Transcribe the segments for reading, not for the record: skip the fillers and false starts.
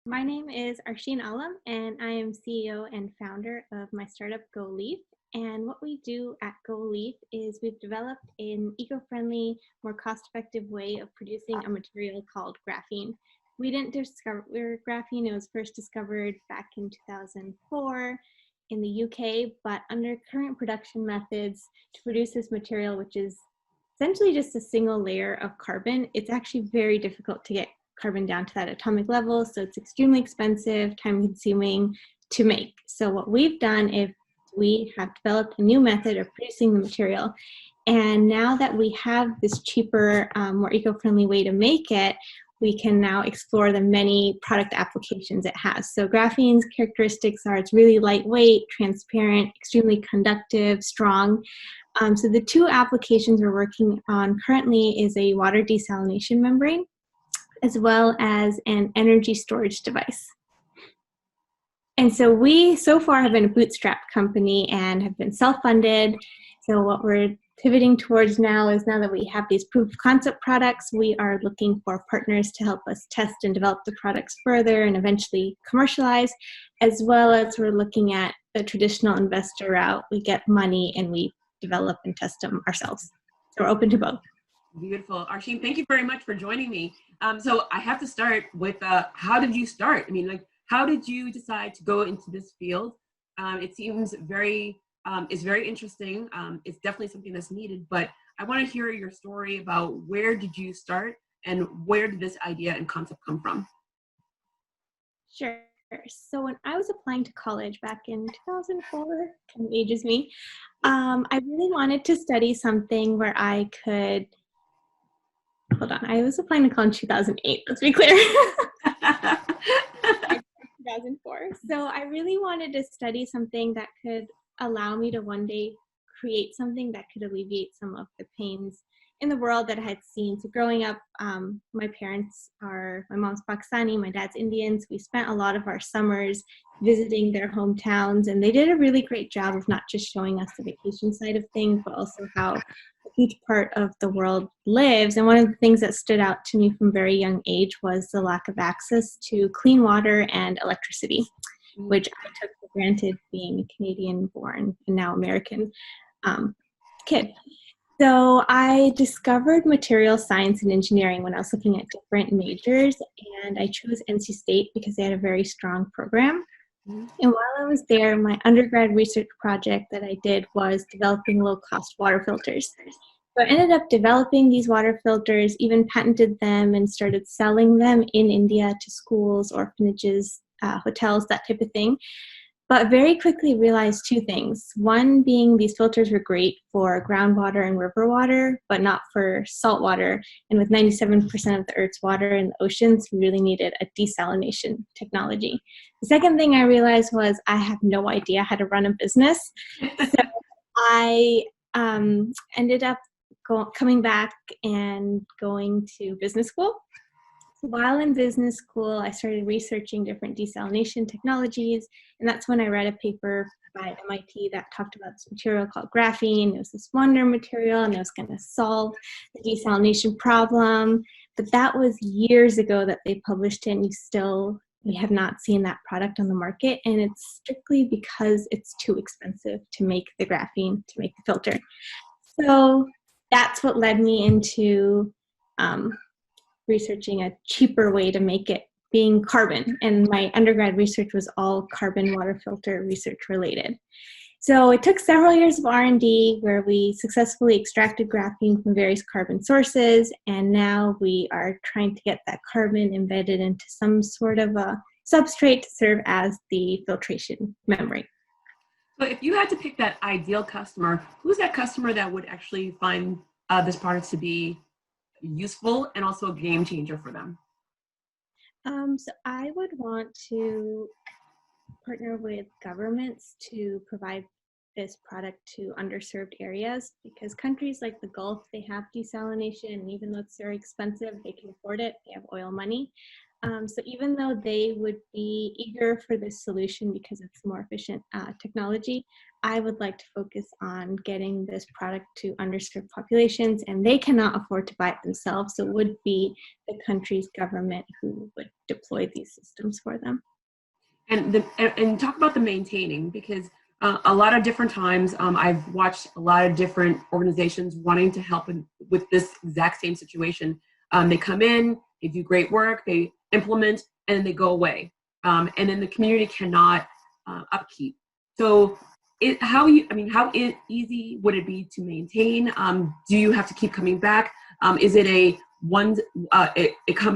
My name is Arsheen Allam, and I am CEO and founder of my startup GoLeafe. And what we do at GoLeafe is we've developed an eco-friendly, more cost-effective way of producing a material called graphene. We didn't discover graphene. It was first discovered back in 2004 in the UK, but under current production methods to produce this material, which is essentially just a single layer of carbon, it's actually very difficult to get carbon down to that atomic level, so it's extremely expensive, time-consuming to make. So what we've done is we have developed a new method of producing the material, and now that we have this cheaper, more eco-friendly way to make it, we can now explore the many product applications it has. So graphene's characteristics are it's really lightweight, transparent, extremely conductive, strong. So the two applications we're working on currently is a water desalination membrane, as well as an energy storage device. And so we so far have been a bootstrapped company and have been self-funded. So what we're pivoting towards now is, now that we have these proof of concept products, we are looking for partners to help us test and develop the products further and eventually commercialize, as well as we're looking at the traditional investor route. We get money and we develop and test them ourselves. So we're open to both. Beautiful. Arsheen, thank you very much for joining me. So I have to start with how did you start? I mean, how did you decide to go into this field? It seems it's very interesting. It's definitely something that's needed, but I want to hear your story about where did you start and where did this idea and concept come from? Sure. So when I was applying to college back in 2004, kind of ages me, I really wanted to study something where I could, hold on, I was applying to college in 2008, let's be clear. 2004. So I really wanted to study something that could allow me to one day create something that could alleviate some of the pains in the world that I had seen. So growing up, my mom's Pakistani, my dad's Indian. So we spent a lot of our summers visiting their hometowns, and they did a really great job of not just showing us the vacation side of things, but also how a huge part of the world lives. And one of the things that stood out to me from a very young age was the lack of access to clean water and electricity, which I took for granted being a Canadian-born and now American kid. So I discovered material science and engineering when I was looking at different majors, and I chose NC State because they had a very strong program. And while I was there, my undergrad research project that I did was developing low-cost water filters. So I ended up developing these water filters, even patented them, and started selling them in India to schools, orphanages, hotels, that type of thing. But very quickly realized two things. One being these filters were great for groundwater and river water, but not for salt water. And with 97% of the Earth's water in the oceans, we really needed a desalination technology. The second thing I realized was I have no idea how to run a business. So I ended up coming back and going to business school. While in business school, I started researching different desalination technologies, and that's when I read a paper by MIT that talked about this material called graphene. It was this wonder material, and it was going to solve the desalination problem. But that was years ago that they published it, and we have not seen that product on the market, and it's strictly because it's too expensive to make the graphene, to make the filter. So that's what led me into researching a cheaper way to make it, being carbon. And my undergrad research was all carbon water filter research related. So it took several years of R&D where we successfully extracted graphene from various carbon sources, and now we are trying to get that carbon embedded into some sort of a substrate to serve as the filtration membrane. So if you had to pick that ideal customer, who's that customer that would actually find this product to be useful and also a game changer for them? So I would want to partner with governments to provide this product to underserved areas, because countries like the Gulf, they have desalination, and even though it's very expensive, they can afford it. They have oil money. So even though they would be eager for this solution because it's more efficient technology, I would like to focus on getting this product to underserved populations, and they cannot afford to buy it themselves. So it would be the country's government who would deploy these systems for them. And talk about the maintaining, because a lot of different times I've watched a lot of different organizations wanting to help with this exact same situation. They come in, they do great work, they implement, and then they go away. And then the community cannot upkeep. So how easy would it be to maintain? Do you have to keep coming back? Is it a one,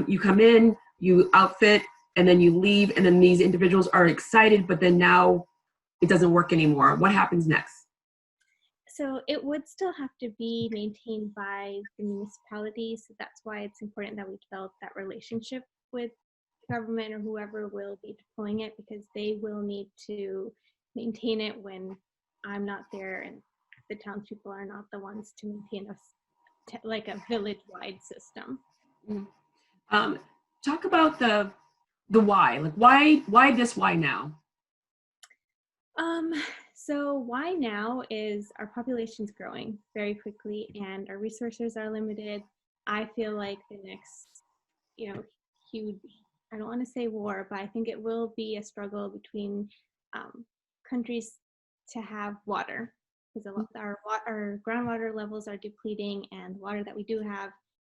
you come in, you outfit, and then you leave, and then these individuals are excited, but then now it doesn't work anymore? What happens next? So it would still have to be maintained by the municipalities. So that's why it's important that we develop that relationship with government or whoever will be deploying it, because they will need to maintain it when I'm not there, and the townspeople are not the ones to maintain like a village-wide system. Mm-hmm. Talk about the why. Like why this? Why now? So why now is our population's growing very quickly and our resources are limited. I feel like the next, huge, I don't want to say war, but I think it will be a struggle between countries to have water, because our groundwater levels are depleting, and water that we do have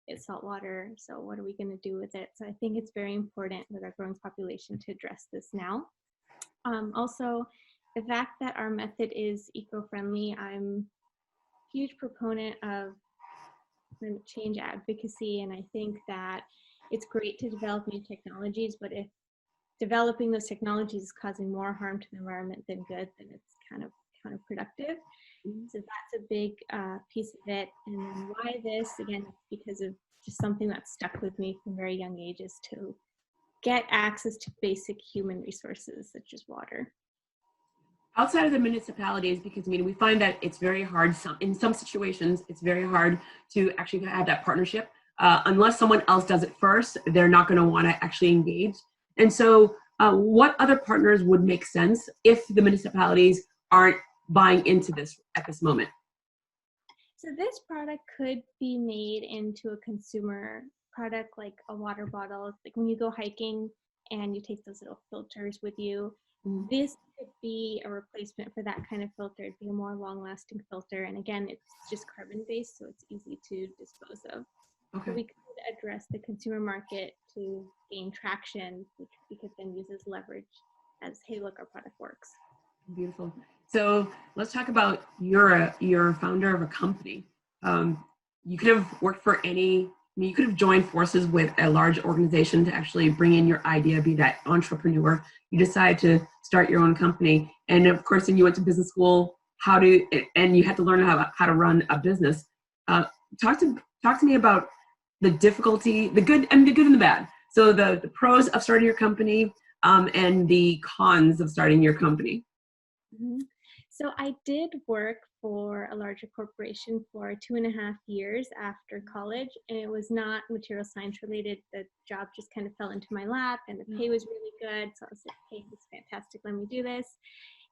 is salt water. So what are we going to do with it? So I think it's very important with our growing population to address this now. Also, the fact that our method is eco-friendly, I'm a huge proponent of climate change advocacy, and I think that it's great to develop new technologies, but if developing those technologies is causing more harm to the environment than good, then it's kind of counterproductive. So that's a big piece of it. And then why this? Again, because of just something that stuck with me from very young ages, to get access to basic human resources such as water. Outside of the municipalities, because we find that it's very hard, in some situations, it's very hard to actually have that partnership. Unless someone else does it first, they're not going to want to actually engage. And so what other partners would make sense if the municipalities aren't buying into this at this moment? So this product could be made into a consumer product, like a water bottle. Like when you go hiking and you take those little filters with you, this could be a replacement for that kind of filter. It'd be a more long-lasting filter. And again, it's just carbon-based, so it's easy to dispose of. Okay. So we could address the consumer market to gain traction, which we could then use as leverage as, hey, look, our product works. Beautiful. So let's talk about you're a founder of a company. You could have worked for you could have joined forces with a large organization to actually bring in your idea, be that entrepreneur. You decide to start your own company. And of course, then you went to business school, and you had to learn how to run a business. Talk to me about the difficulty, the good and the bad. So the pros of starting your company and the cons of starting your company. Mm-hmm. So I did work for a larger corporation for 2.5 years after college, and it was not material science related. The job just kind of fell into my lap, and the pay was really good. So I was like, hey, this is fantastic, let me do this.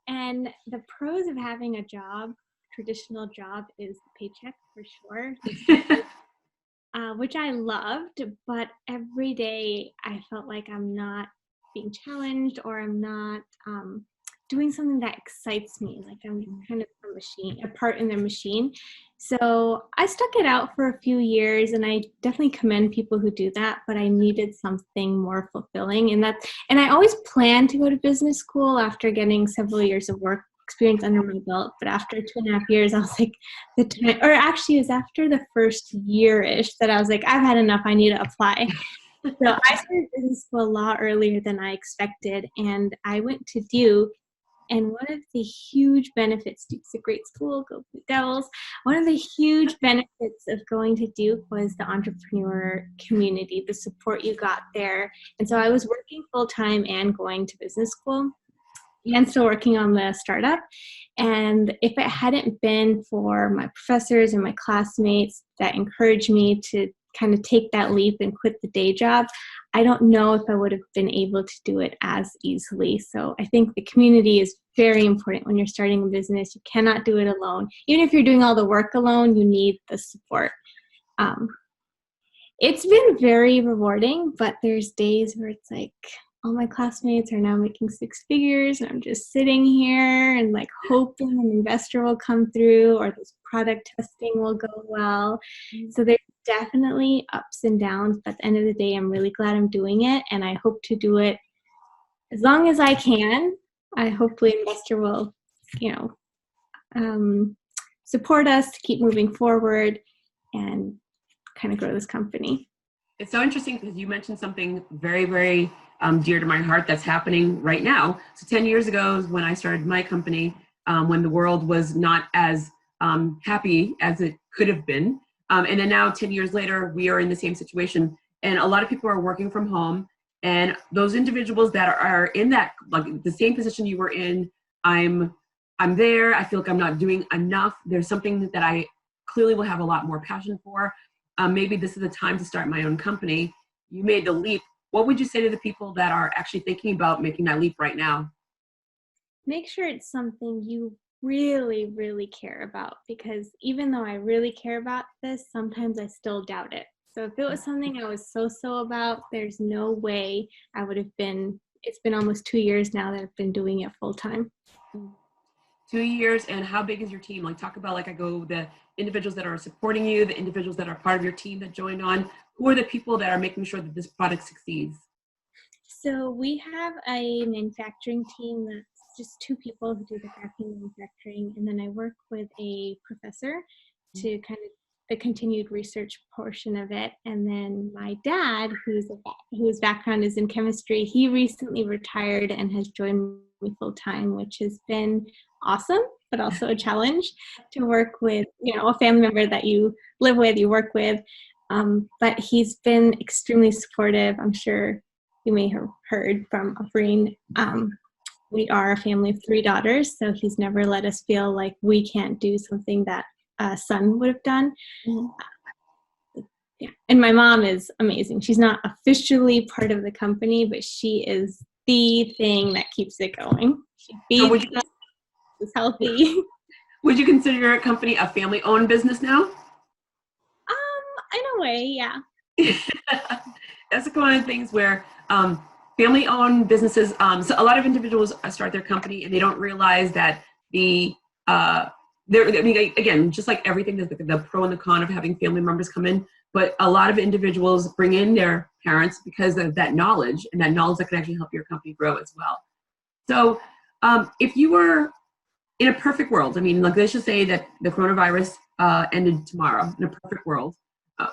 And the pros of having a job, traditional job, is the paycheck for sure, which I loved, but every day I felt like I'm not being challenged, or I'm not doing something that excites me, like I'm kind of a part in the machine. So I stuck it out for a few years, and I definitely commend people who do that, but I needed something more fulfilling. And I always planned to go to business school after getting several years of work experience under my belt, but after 2.5 years, I was like, it was after the first year-ish that I was like, I've had enough, I need to apply. So I started business school a lot earlier than I expected, and I went to Duke. And one of the huge benefits, Duke's a great school, go Blue Devils. One of the huge benefits of going to Duke was the entrepreneur community, the support you got there. And so I was working full-time and going to business school and still working on the startup. And if it hadn't been for my professors and my classmates that encouraged me to kind of take that leap and quit the day job, I don't know if I would have been able to do it as easily. So I think the community is very important when you're starting a business. You cannot do it alone. Even if you're doing all the work alone, you need the support. It's been very rewarding, but there's days where it's like, all my classmates are now making six figures, and I'm just sitting here and like hoping an investor will come through or this product testing will go well. So there's definitely ups and downs, but at the end of the day, I'm really glad I'm doing it, and I hope to do it as long as I can. I hopefully an investor will, support us to keep moving forward and kind of grow this company. It's so interesting because you mentioned something very, very dear to my heart that's happening right now. So 10 years ago is when I started my company, when the world was not as happy as it could have been. And then now 10 years later, we are in the same situation. And a lot of people are working from home. And those individuals that are in that, like the same position you were in, I'm there. I feel like I'm not doing enough. There's something that I clearly will have a lot more passion for. Maybe this is the time to start my own company. You made the leap. What would you say to the people that are actually thinking about making that leap right now? Make sure it's something you really, really care about, because even though I really care about this, sometimes I still doubt it. So if it was something I was so about, there's no way I would have been. It's been almost 2 years now that I've been doing it full time. 2 years. And how big is your team? Like, talk about the individuals that are supporting you, the individuals that are part of your team that joined on. Who are the people that are making sure that this product succeeds? So we have a manufacturing team that's just 2 people who do the graphene manufacturing, and then I work with a professor to kind of the continued research portion of it. And then my dad, whose background is in chemistry, he recently retired and has joined me full time, which has been awesome, but also a challenge to work with, a family member that you live with, you work with. But he's been extremely supportive. I'm sure you may have heard from Arsheen. We are a family of 3 daughters, so he's never let us feel like we can't do something that a son would have done. Yeah. And my mom is amazing. She's not officially part of the company, but she is the thing that keeps it going. She feeds us, is healthy. Would you consider your company a family-owned business now? In a way, yeah. That's one of the things where family-owned businesses, so a lot of individuals start their company and they don't realize that again, just like everything, there's the pro and the con of having family members come in, but a lot of individuals bring in their parents because of that knowledge, and that knowledge that can actually help your company grow as well. So if you were in a perfect world, let's just say that the coronavirus ended tomorrow, in a perfect world,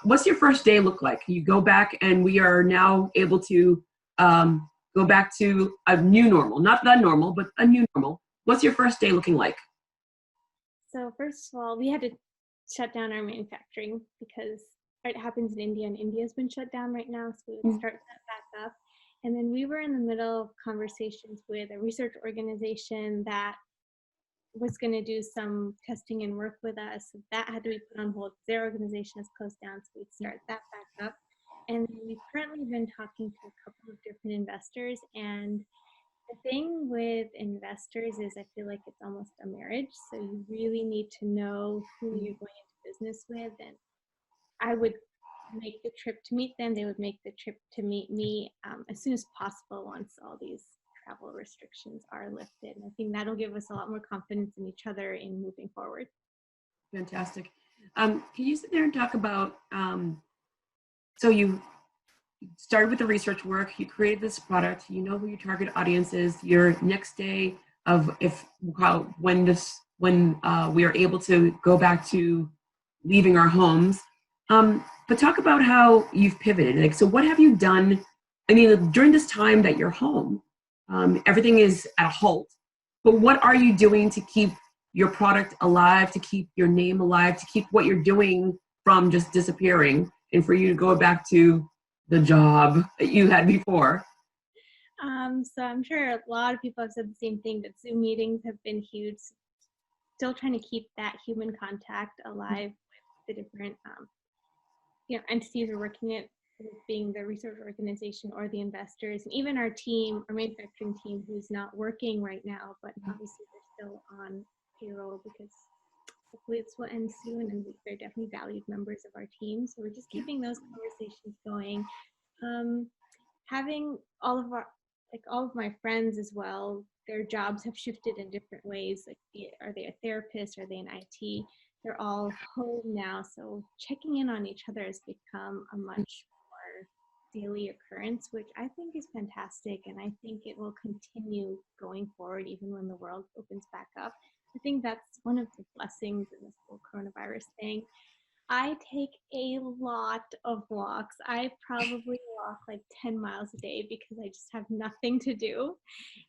what's your first day look like? You go back and we are now able to go back to a new normal, not the normal, but a new normal. What's your first day looking like? So first of all, we had to shut down our manufacturing because it happens in India, and India's been shut down right now, so we would start that back up. And then we were in the middle of conversations with a research organization that was going to do some testing and work with us. So that had to be put on hold. Their organization is closed down, so we'd start that back up. And we've currently been talking to a couple of different investors, and the thing with investors is I feel like it's almost a marriage. So you really need to know who you're going into business with. And I would make the trip to meet them. They would make the trip to meet me as soon as possible once all these travel restrictions are lifted. And I think that'll give us a lot more confidence in each other in moving forward. Fantastic. Can you sit there and talk about, so you started with the research work, you created this product, you know who your target audience is, your next day of when we are able to go back to leaving our homes. But talk about how you've pivoted. So what have you done? During this time that you're home, everything is at a halt, but what are you doing to keep your product alive, to keep your name alive, to keep what you're doing from just disappearing, and for you to go back to the job that you had before? So I'm sure a lot of people have said the same thing, that Zoom meetings have been huge. Still trying to keep that human contact alive with the different entities are working it, being the research organization or the investors, and even our team, our manufacturing team, who's not working right now, but obviously they're still on payroll because hopefully this will end soon, and they're definitely valued members of our team. So we're just keeping those conversations going. Having all of my friends as well, their jobs have shifted in different ways. Like, are they a therapist? Are they in IT? They're all home now, so checking in on each other has become a much more daily occurrence, which I think is fantastic, and I think it will continue going forward even when the world opens back up. I think that's one of the blessings in this whole coronavirus thing. I take a lot of walks. I probably walk like 10 miles a day because I just have nothing to do,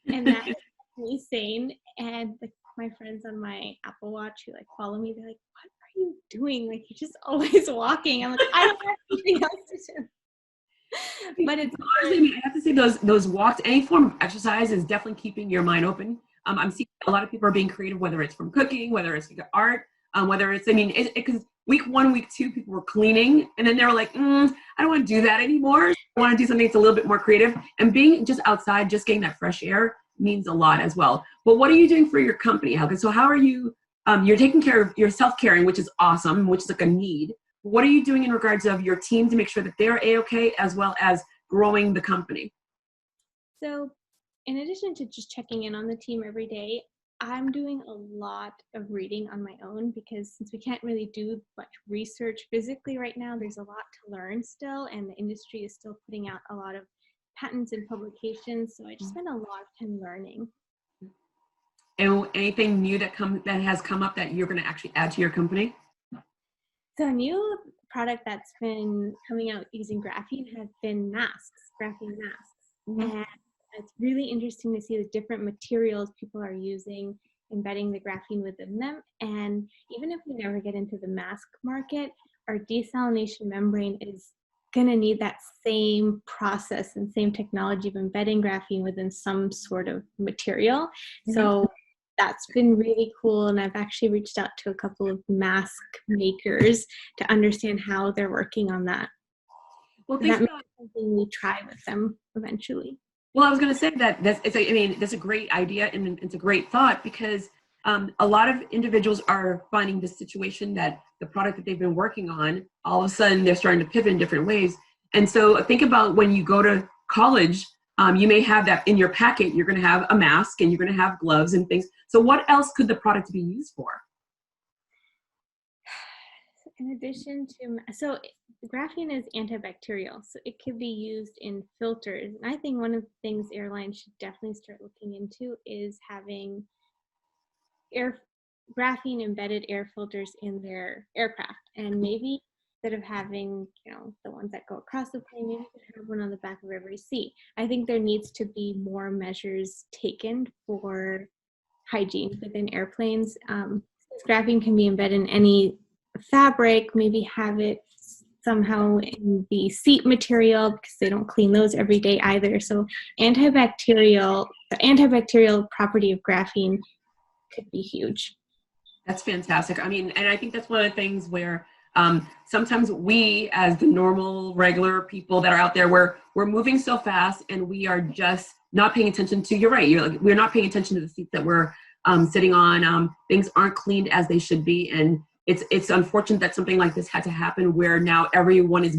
and that keeps me sane. And my friends on my Apple Watch who like follow me, they're like, "What are you doing? Like, you're just always walking." I'm like, "I don't have anything else to do." But it's honestly, I mean, I have to say those walks, any form of exercise is definitely keeping your mind open. I'm seeing a lot of people are being creative, whether it's from cooking, whether it's like art, whether it's, I mean, because week 1, week 2, people were cleaning, and then they were like, I don't want to do that anymore. I want to do something that's a little bit more creative. And being just outside, just getting that fresh air means a lot as well. But what are you doing for your company? So how are you, you're taking care of your self-caring, which is awesome, which is like a need. What are you doing in regards of your team to make sure that they're A-okay, as well as growing the company? So in addition to just checking in on the team every day, I'm doing a lot of reading on my own because since we can't really do much research physically right now, there's a lot to learn still, and the industry is still putting out a lot of patents and publications. So I just spend a lot of time learning. And anything new that has come up that you're going to actually add to your company? So a new product that's been coming out using graphene has been masks, graphene masks. And it's really interesting to see the different materials people are using, embedding the graphene within them. And even if we never get into the mask market, our desalination membrane is going to need that same process and same technology of embedding graphene within some sort of material. So that's been really cool, and I've actually reached out to a couple of mask makers to understand how they're working on that. Well, That may be something we try with them eventually. Well, I was going to say that that's a great idea, and it's a great thought, because a lot of individuals are finding this situation that the product that they've been working on, all of a sudden they're starting to pivot in different ways. And so think about when you go to college, you may have that in your packet. You're going to have a mask and you're going to have gloves and things. So what else could the product be used for? In addition to, so graphene is antibacterial, so it could be used in filters. And I think one of the things airlines should definitely start looking into is having graphene embedded air filters in their aircraft. And maybe instead of having, the ones that go across the plane, maybe you could have one on the back of every seat. I think there needs to be more measures taken for hygiene within airplanes. Since graphene can be embedded in any fabric, maybe have it somehow in the seat material because they don't clean those every day either. So the antibacterial property of graphene could be huge. That's fantastic. I mean, and I think that's one of the things where sometimes we, as the normal, regular people that are out there, we're moving so fast, and we are just not paying attention to. You're right. We're not paying attention to the seats that we're sitting on. Things aren't cleaned as they should be, and it's unfortunate that something like this had to happen, where now everyone is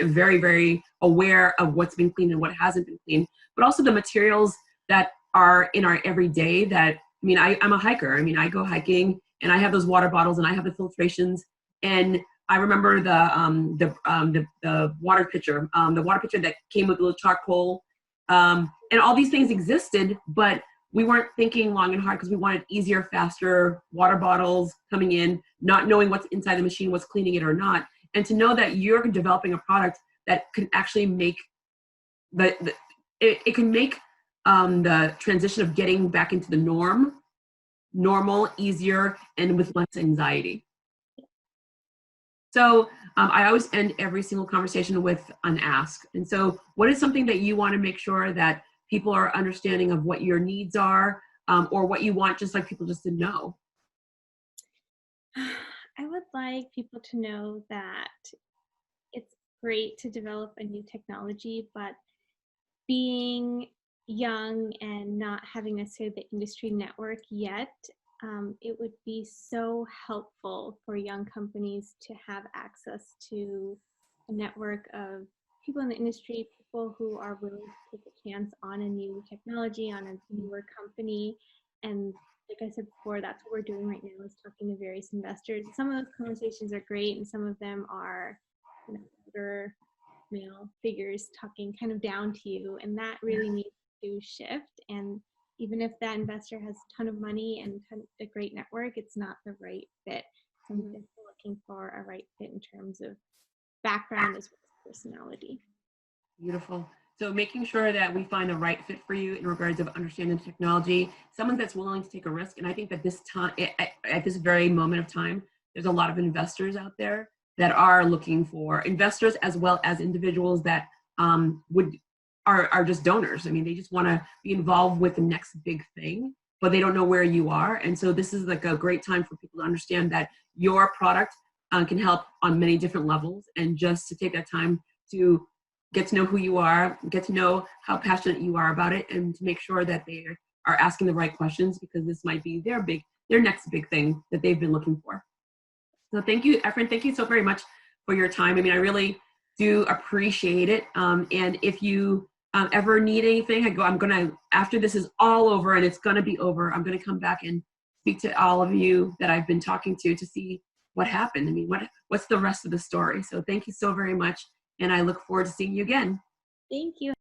very, very aware of what's been cleaned and what hasn't been cleaned, but also the materials that are in our everyday. That, I mean, I'm a hiker. I mean, I go hiking, and I have those water bottles, and I have the filtrations. And I remember the water pitcher, that came with a little charcoal, and all these things existed, but we weren't thinking long and hard because we wanted easier, faster water bottles coming in, not knowing what's inside the machine, what's cleaning it or not. And to know that you're developing a product that can actually make it can make the transition of getting back into the normal, easier, and with less anxiety. So I always end every single conversation with an ask. And so what is something that you want to make sure that people are understanding of what your needs are, or what you want just like people just to know? I would like people to know that great to develop a new technology, but being young and not having necessarily the industry network yet, it would be so helpful for young companies to have access to a network of people in the industry, people who are willing to take a chance on a new technology, on a newer company. And like I said before, that's what we're doing right now, is talking to various investors. Some of those conversations are great, and some of them are, older male figures talking kind of down to you, and that really needs to shift. And even if that investor has a ton of money and a great network, it's not the right fit. So I'm definitely looking for a right fit in terms of background as well as personality. Beautiful. So making sure that we find the right fit for you in regards of understanding technology, someone that's willing to take a risk. And I think that this time, at this very moment of time, there's a lot of investors out there that are looking for investors, as well as individuals that are just donors. I mean, they just want to be involved with the next big thing, but they don't know where you are. And so this is like a great time for people to understand that your product can help on many different levels, and just to take that time to get to know who you are, get to know how passionate you are about it, and to make sure that they are asking the right questions, because this might be their next big thing that they've been looking for. So thank you, Efren. Thank you so very much for your time. I mean, I really do appreciate it. And if you ever need anything, I'm gonna, after this is all over, and it's gonna be over, I'm gonna come back and speak to all of you that I've been talking to see what happened. I mean, what's the rest of the story? So thank you so very much. And I look forward to seeing you again. Thank you.